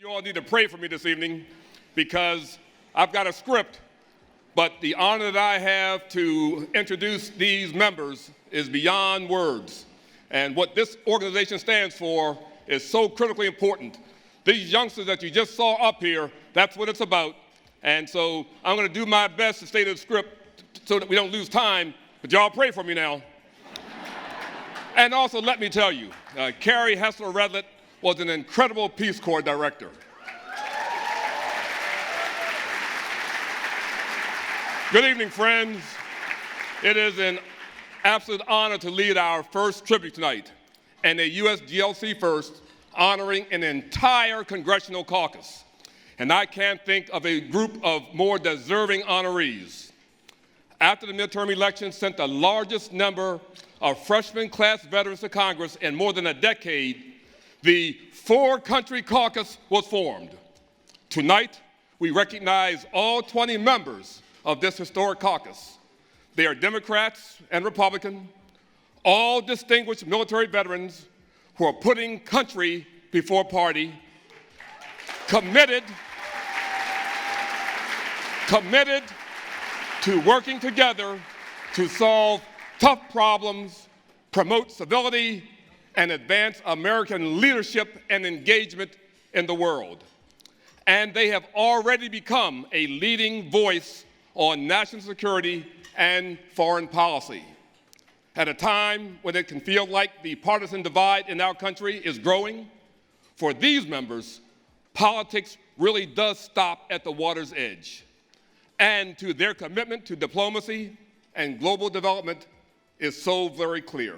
You all need to pray for me this evening because I've got a script, but the honor that I have to introduce these members is beyond words. And what this organization stands for is so critically important. These youngsters that you just saw up here, that's what it's about. And so I'm going to do my best to stay to the script so that we don't lose time, but y'all pray for me now. And also, let me tell you, Carrie Hessler-Redlett was an incredible Peace Corps director. Good evening, friends. It is an absolute honor to lead our first tribute tonight, and a USGLC first, honoring an entire congressional caucus. And I can't think of a group of more deserving honorees. After the midterm elections sent the largest number of freshman class veterans to Congress in more than a decade, the four-country caucus was formed. Tonight, we recognize all 20 members of this historic caucus. They are Democrats and Republican, all distinguished military veterans who are putting country before party, committed to working together to solve tough problems, promote civility, and advance American leadership and engagement in the world. And they have already become a leading voice on national security and foreign policy. At a time when it can feel like the partisan divide in our country is growing, for these members, politics really does stop at the water's edge. And to their commitment to diplomacy and global development is so very clear.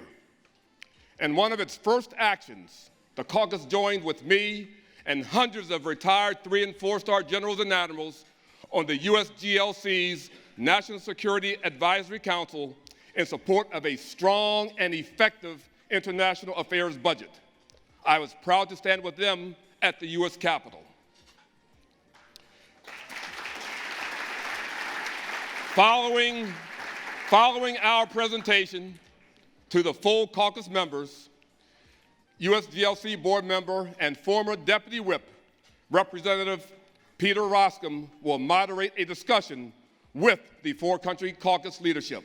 In one of its first actions, the caucus joined with me and hundreds of retired 3- and 4-star generals and admirals on the USGLC's National Security Advisory Council in support of a strong and effective international affairs budget. I was proud to stand with them at the U.S. Capitol. Following our presentation to the full caucus members, USGLC board member and former Deputy Whip, Representative Peter Roscom, will moderate a discussion with the four-country caucus leadership.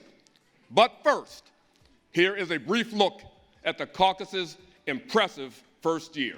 But first, here is a brief look at the caucus's impressive first year.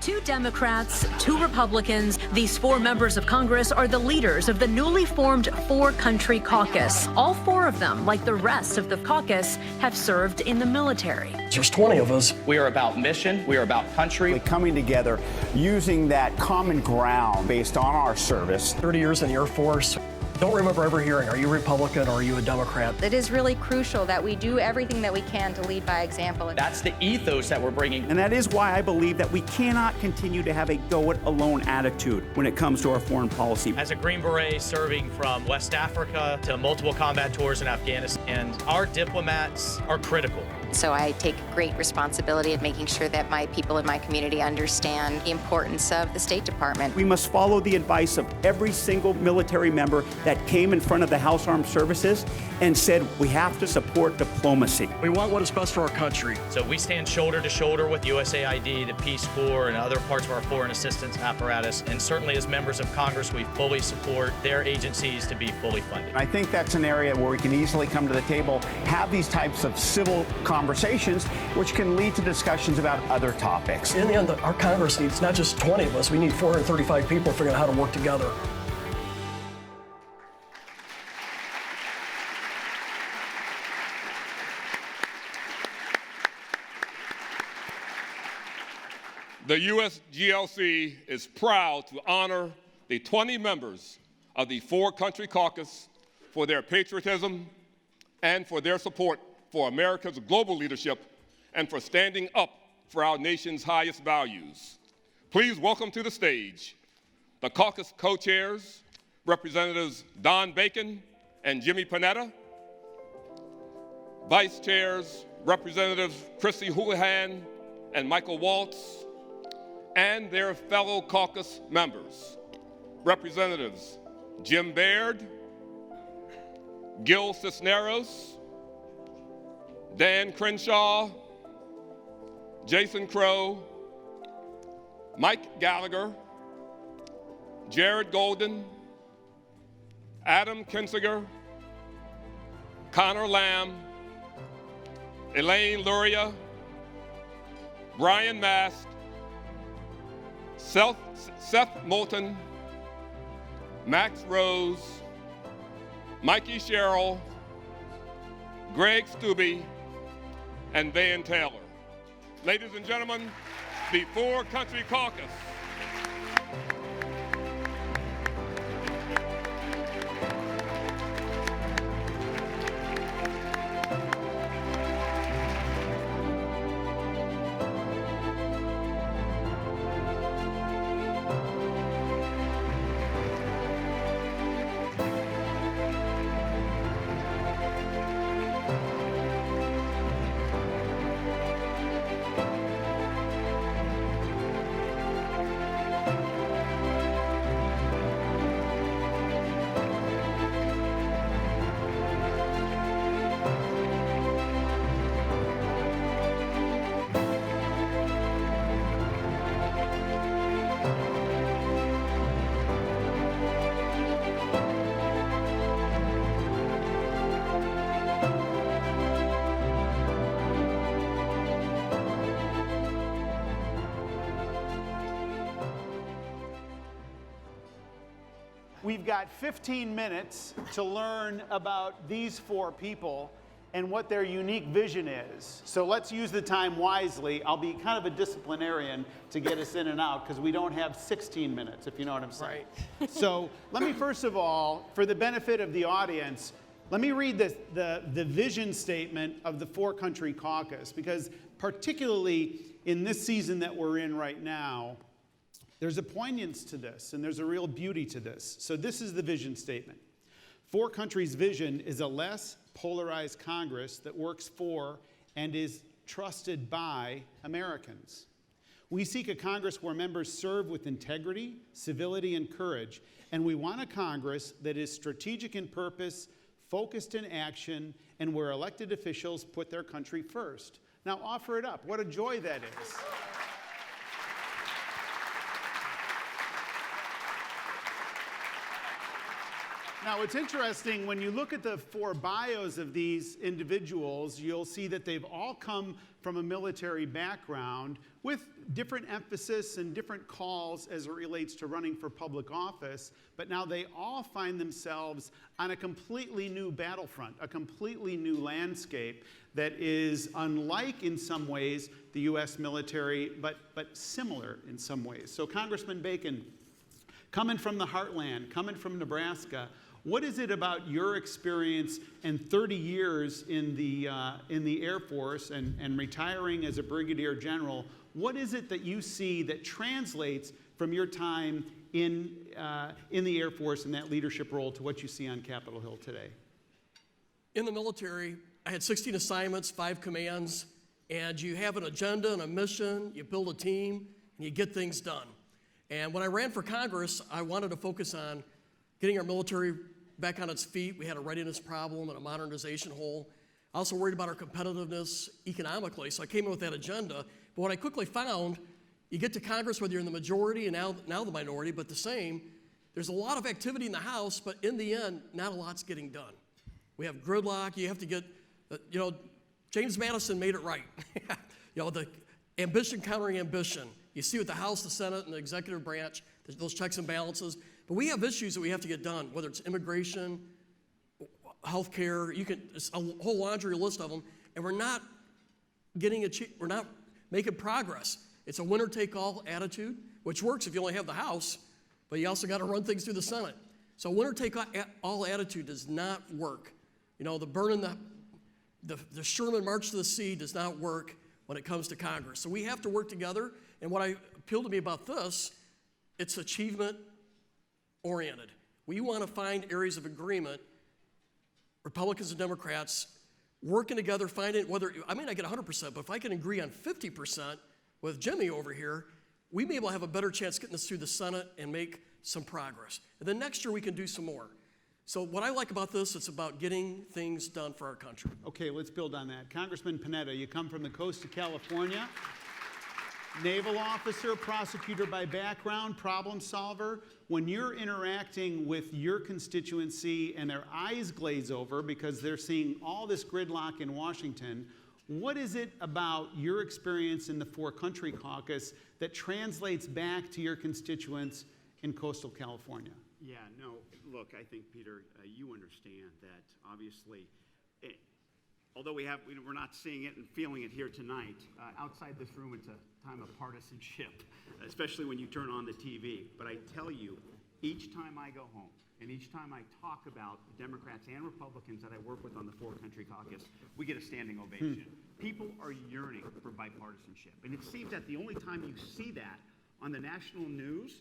2 Democrats, 2 Republicans. These 4 members of Congress are the leaders of the newly formed 4-country caucus. All 4 of them, like the rest of the caucus, have served in the military. There's 20 of us. We are about mission. We are about country. Coming together, using that common ground based on our service. 30 years in the Air Force. Don't remember ever hearing, are you Republican or are you a Democrat? It is really crucial that we do everything that we can to lead by example. That's the ethos that we're bringing. And that is why I believe that we cannot continue to have a go-it-alone attitude when it comes to our foreign policy. As a Green Beret serving from West Africa to multiple combat tours in Afghanistan, our diplomats are critical. So I take great responsibility of making sure that my people in my community understand the importance of the State Department. We must follow the advice of every single military member that came in front of the House Armed Services and said we have to support diplomacy. We want what is best for our country. So we stand shoulder to shoulder with USAID, the Peace Corps, and other parts of our foreign assistance apparatus. And certainly as members of Congress, we fully support their agencies to be fully funded. I think that's an area where we can easily come to the table, have these types of civil conversations, which can lead to discussions about other topics. In the end, our Congress needs not just 20 of us, we need 435 people figuring out how to work together. The USGLC is proud to honor the 20 members of the 4-country caucus for their patriotism and for their support for America's global leadership and for standing up for our nation's highest values. Please welcome to the stage the caucus co-chairs, Representatives Don Bacon and Jimmy Panetta, Vice Chairs, Representatives Chrissy Houlihan and Michael Waltz, and their fellow caucus members, Representatives Jim Baird, Gil Cisneros, Dan Crenshaw, Jason Crow, Mike Gallagher, Jared Golden, Adam Kinzinger, Connor Lamb, Elaine Luria, Brian Mast, Seth Moulton, Max Rose, Mikey Sherrill, Greg Stubbe, and Van Taylor. Ladies and gentlemen, the Four Country Caucus. We've got 15 minutes to learn about these four people and what their unique vision is. So let's use the time wisely. I'll be kind of a disciplinarian to get us in and out because we don't have 16 minutes, if you know what I'm saying. Right. So let me first of all, for the benefit of the audience, let me read the vision statement of the Four Country Caucus, because particularly in this season that we're in right now, there's a poignance to this, and there's a real beauty to this. So this is the vision statement. Four Country's vision is a less polarized Congress that works for and is trusted by Americans. We seek a Congress where members serve with integrity, civility, and courage, and we want a Congress that is strategic in purpose, focused in action, and where elected officials put their country first. Now offer it up. What a joy that is. Now, it's interesting, when you look at the four bios of these individuals, you'll see that they've all come from a military background with different emphasis and different calls as it relates to running for public office, but now they all find themselves on a completely new battlefront, a completely new landscape that is unlike in some ways the U.S. military, but similar in some ways. So Congressman Bacon, coming from the heartland, coming from Nebraska, what is it about your experience and 30 years in the Air Force and retiring as a brigadier general? What is it that you see that translates from your time in the Air Force and that leadership role to what you see on Capitol Hill today? In the military, I had 16 assignments, 5 commands, and you have an agenda and a mission, you build a team, and you get things done. And when I ran for Congress, I wanted to focus on getting our military back on its feet. We had a readiness problem and a modernization hole. I also worried about our competitiveness economically, so I came in with that agenda. But what I quickly found, you get to Congress, whether you're in the majority and now the minority, but the same, there's a lot of activity in the House, but in the end, not a lot's getting done. We have gridlock. You have to get, James Madison made it right. The ambition countering ambition. You see with the House, the Senate, and the executive branch, there's those checks and balances. But we have issues that we have to get done, whether it's immigration, healthcare, it's a whole laundry list of them, and we're not making progress. It's a winner-take-all attitude, which works if you only have the House, but you also got to run things through the Senate. So winner-take-all attitude does not work. The Sherman March to the Sea does not work when it comes to Congress. So we have to work together, and what appealed to me about this, it's achievement-oriented. We want to find areas of agreement, Republicans and Democrats, working together, finding whether, I may not get 100%, but if I can agree on 50% with Jimmy over here, we may be able to have a better chance getting this through the Senate and make some progress. And then next year we can do some more. So what I like about this, it's about getting things done for our country. Okay, let's build on that. Congressman Panetta, you come from the coast of California. Naval officer, prosecutor by background, problem solver. When you're interacting with your constituency and their eyes glaze over because they're seeing all this gridlock in Washington, what is it about your experience in the Four Country Caucus that translates back to your constituents in coastal California? Yeah, no, look, I think, Peter, you understand that obviously, although we're not seeing it and feeling it here tonight, outside this room it's a time of partisanship, especially when you turn on the TV. But I tell you, each time I go home, and each time I talk about the Democrats and Republicans that I work with on the Four Country Caucus, we get a standing ovation. People are yearning for bipartisanship. And it seems that the only time you see that on the national news,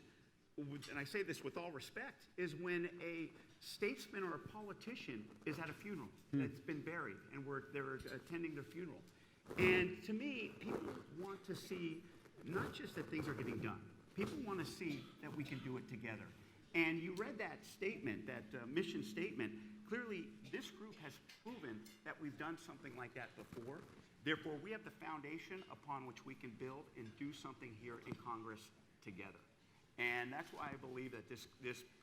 and I say this with all respect, is when a statesman or a politician is at a funeral that's been buried and they're attending their funeral. And to me, people want to see not just that things are getting done, people want to see that we can do it together. And you read that statement, that mission statement. Clearly, this group has proven that we've done something like that before. Therefore, we have the foundation upon which we can build and do something here in Congress together. And that's why I believe that this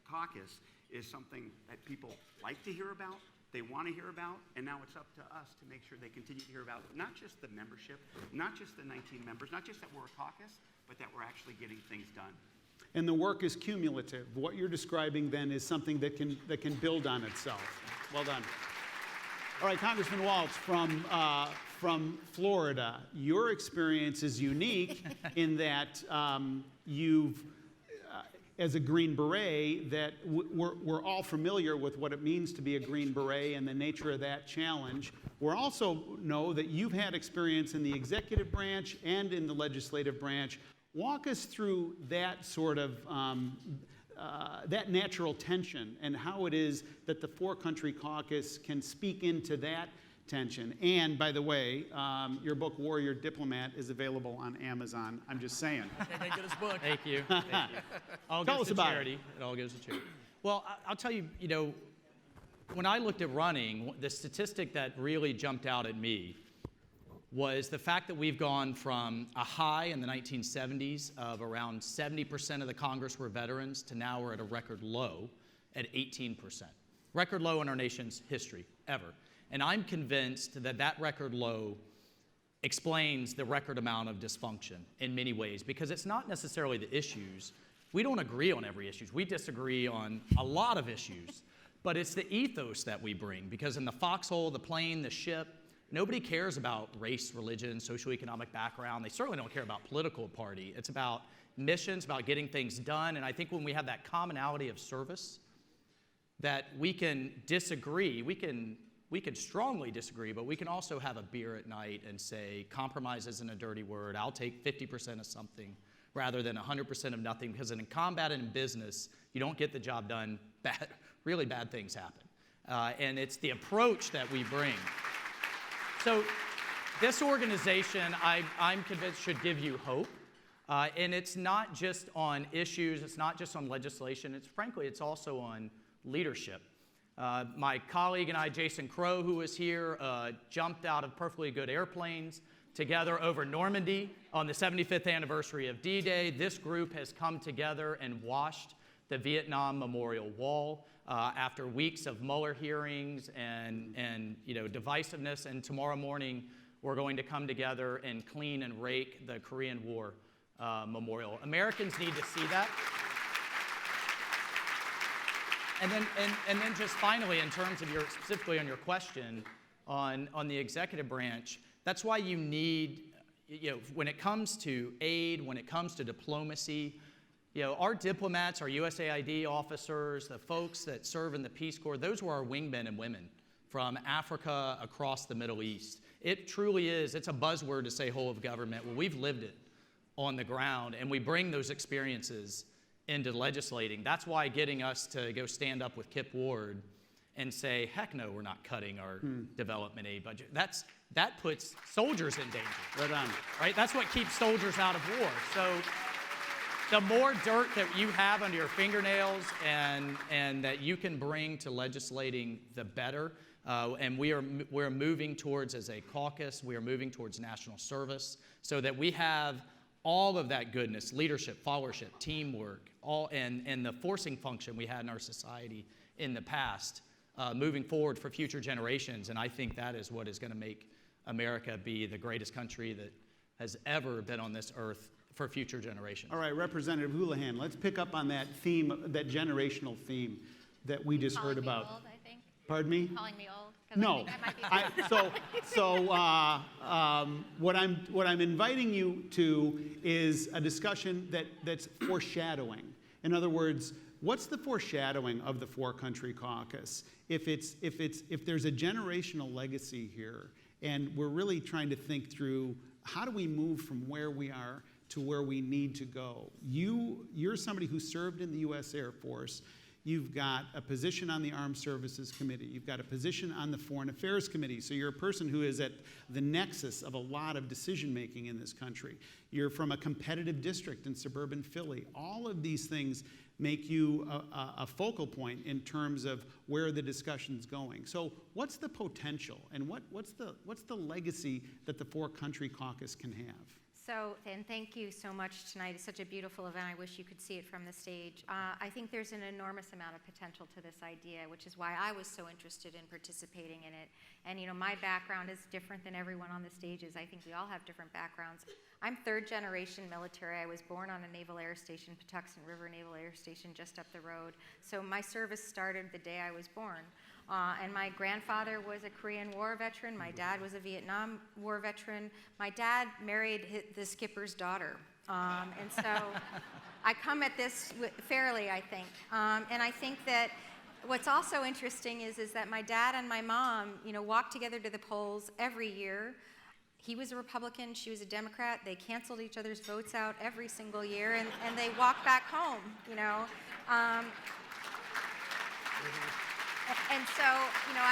caucus is something that people like to hear about, they want to hear about, and now it's up to us to make sure they continue to hear about not just the membership, not just the 19 members, not just that we're a caucus, but that we're actually getting things done. And the work is cumulative. What you're describing then is something that can build on itself. Well done. All right, Congressman Waltz from Florida, your experience is unique in that you've, as a Green Beret, that we're all familiar with what it means to be a Green Beret and the nature of that challenge. We also know that you've had experience in the executive branch and in the legislative branch. Walk us through that sort of, that natural tension and how it is that the Four Country Caucus can speak into that tension. And by the way, your book, Warrior Diplomat, is available on Amazon. I'm just saying. Get his book. Thank you. Thank you. All Tell goes us to about charity. It all goes to charity. Well, I'll tell you, when I looked at running, the statistic that really jumped out at me was the fact that we've gone from a high in the 1970s of around 70% of the Congress were veterans to now we're at a record low at 18%. Record low in our nation's history, ever. And I'm convinced that that record low explains the record amount of dysfunction in many ways, because it's not necessarily the issues. We don't agree on every issue. We disagree on a lot of issues, but it's the ethos that we bring, because in the foxhole, the plane, the ship, nobody cares about race, religion, socioeconomic background. They certainly don't care about political party. It's about missions, about getting things done. And I think when we have that commonality of service, that we can disagree, we can strongly disagree, but we can also have a beer at night and say, compromise isn't a dirty word. I'll take 50% of something rather than 100% of nothing, because in combat and in business, you don't get the job done, really bad things happen. And it's the approach that we bring. So this organization, I'm convinced, should give you hope. And it's not just on issues, it's not just on legislation, frankly, it's also on leadership. My colleague and I, Jason Crow, who was here, jumped out of perfectly good airplanes together over Normandy on the 75th anniversary of D-Day. This group has come together and washed the Vietnam Memorial Wall after weeks of Mueller hearings and divisiveness. And tomorrow morning, we're going to come together and clean and rake the Korean War Memorial. Americans need to see that. And then just finally, in terms of specifically on your question on the executive branch, that's why you need, when it comes to aid, when it comes to diplomacy, our diplomats, our USAID officers, the folks that serve in the Peace Corps, those were our wingmen and women from Africa across the Middle East. It truly is, it's a buzzword to say whole of government. Well, we've lived it on the ground, and we bring those experiences into legislating. That's why getting us to go stand up with Kip Ward and say, heck no, we're not cutting our development aid budget. That puts soldiers in danger. Right on. Right? That's what keeps soldiers out of war. So the more dirt that you have under your fingernails and that you can bring to legislating, the better. And we're moving towards, as a caucus, we are moving towards national service so that we have all of that goodness, leadership, followership, teamwork, and the forcing function we had in our society in the past, moving forward for future generations. And I think that is what is going to make America be the greatest country that has ever been on this earth for future generations. All right, Representative Houlihan, let's pick up on that theme, that generational theme that we just heard about. Old, I think. Pardon me? Calling me old? No. I might be What I'm inviting you to is a discussion that's foreshadowing. In other words, what's the foreshadowing of the four-country caucus? If there's a generational legacy here, and we're really trying to think through how do we move from where we are to where we need to go. You're somebody who served in the U.S. Air Force. You've got a position on the Armed Services Committee. You've got a position on the Foreign Affairs Committee. So you're a person who is at the nexus of a lot of decision-making in this country. You're from a competitive district in suburban Philly. All of these things make you a focal point in terms of where the discussion's going. So what's the potential, and what's the legacy that the four-country caucus can have? So, and thank you so much tonight. It's such a beautiful event. I wish you could see it from the stage. I think there's an enormous amount of potential to this idea, which is why I was so interested in participating in it. And you know, my background is different than everyone on the stages. I think we all have different backgrounds. I'm third generation military. I was born on a naval air station, Patuxent River Naval Air Station, just up the road. So my service started the day I was born. And my grandfather was a Korean War veteran. My dad was a Vietnam War veteran. My dad married the skipper's daughter. And so I come at this fairly, I think. And I think that what's also interesting is that my dad and my mom, you know, walked together to the polls every year. He was a Republican, she was a Democrat. They canceled each other's votes out every single year, and they walked back home, you know. And so, you know,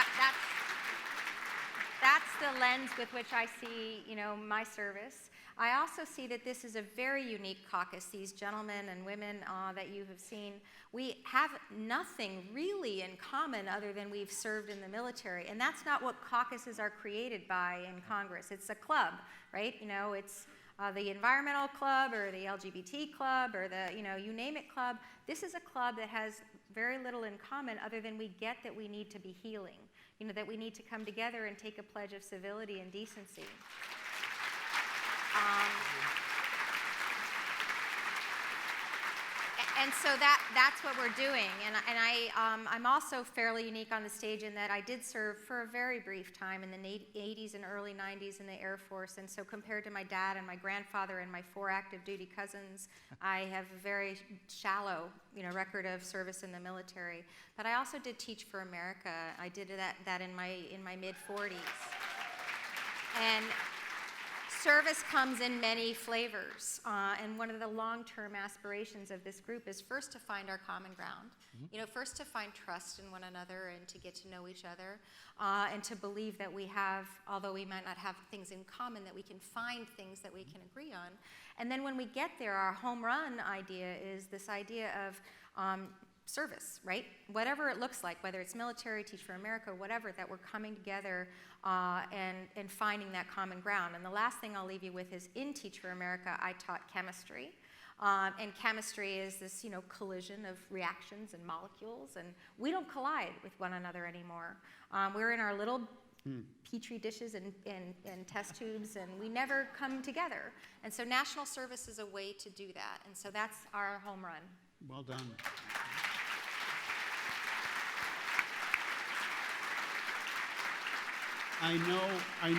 that's the lens with which I see, you know, my service. I also see that this is a very unique caucus. These gentlemen and women that you have seen, we have nothing really in common other than we've served in the military. And that's not what caucuses are created by in Congress. It's a club, right? You know, it's the environmental club or the LGBT club or the, you know, you name it club. This is a club that has very little in common other than we get that we need to be healing. You know, that we need to come together and take a pledge of civility and decency. And so that's what we're doing. And I'm also fairly unique on the stage in that I did serve for a very brief time in the 80s and early 90s in the Air Force. And so compared to my dad and my grandfather and my 4 active duty cousins, I have a very shallow, you know, record of service in the military. But I also did Teach for America. I did that in my mid-40s. And service comes in many flavors, and one of the long-term aspirations of this group is first to find our common ground. You know, first to find trust in one another and to get to know each other, and to believe that we have, although we might not have things in common, that we can find things that we can agree on. And then when we get there, our home run idea is this idea of service, right? Whatever it looks like, whether it's military, Teach for America, whatever, that we're coming together and finding that common ground. And the last thing I'll leave you with is in Teach for America, I taught chemistry. And chemistry is this, you know, collision of reactions and molecules, and we don't collide with one another anymore. We're in our little petri dishes and test tubes, and we never come together. And so national service is a way to do that. And so that's our home run. Well done. I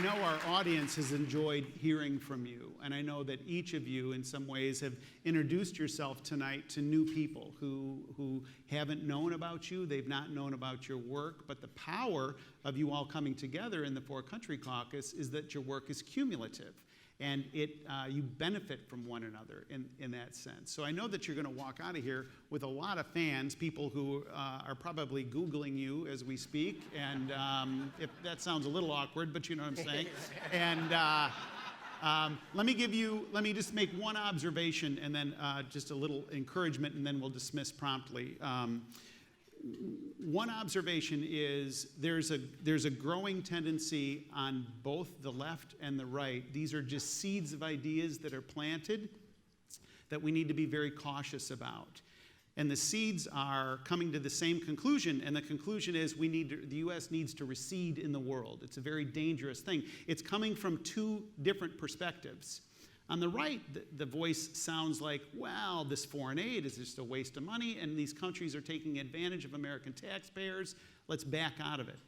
know our audience has enjoyed hearing from you, and I know that each of you in some ways have introduced yourself tonight to new people who haven't known about you, they've not known about your work, but the power of you all coming together in the Four Country Caucus is that your work is cumulative. And you benefit from one another in that sense. So I know that you're going to walk out of here with a lot of fans, people who are probably Googling you as we speak. And if that sounds a little awkward, but you know what I'm saying. And let me just make one observation and then just a little encouragement, and then we'll dismiss promptly. One observation is there's a growing tendency on both the left and the right. These are just seeds of ideas that are planted that we need to be very cautious about. And the seeds are coming to the same conclusion, and the conclusion is the U.S. needs to recede in the world. It's a very dangerous thing. It's coming from two different perspectives. On the right, the voice sounds like, well, this foreign aid is just a waste of money, and these countries are taking advantage of American taxpayers. Let's back out of it.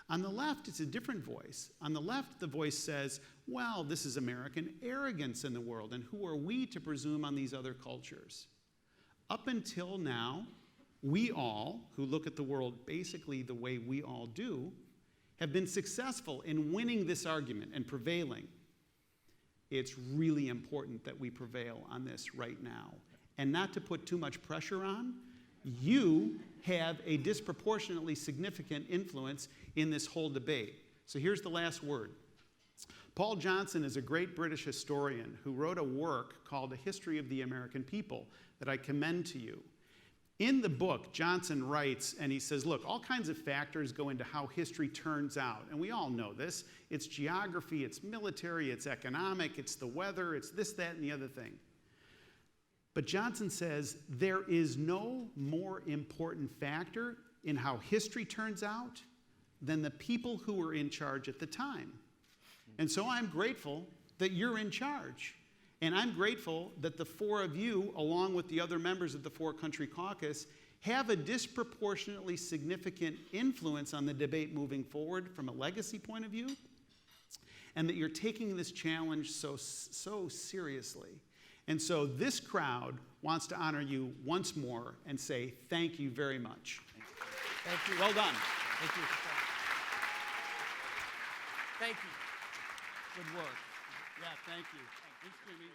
On the left, it's a different voice. On the left, the voice says, well, this is American arrogance in the world, and who are we to presume on these other cultures? Up until now, we all, who look at the world basically the way we all do, have been successful in winning this argument and prevailing. It's really important that we prevail on this right now. And not to put too much pressure on, you have a disproportionately significant influence in this whole debate. So here's the last word. Paul Johnson is a great British historian who wrote a work called A History of the American People that I commend to you. In the book, Johnson writes, and he says, look, all kinds of factors go into how history turns out. And we all know this. It's geography, it's military, it's economic, it's the weather, it's this, that, and the other thing. But Johnson says there is no more important factor in how history turns out than the people who were in charge at the time. And so I'm grateful that you're in charge. And I'm grateful that the four of you, along with the other members of the four-country caucus, have a disproportionately significant influence on the debate moving forward from a legacy point of view, and that you're taking this challenge so seriously. And so this crowd wants to honor you once more and say thank you very much. Thank you. Well done. Thank you. Thank you. Good work. Yeah, thank you. Thanks, Jimmy.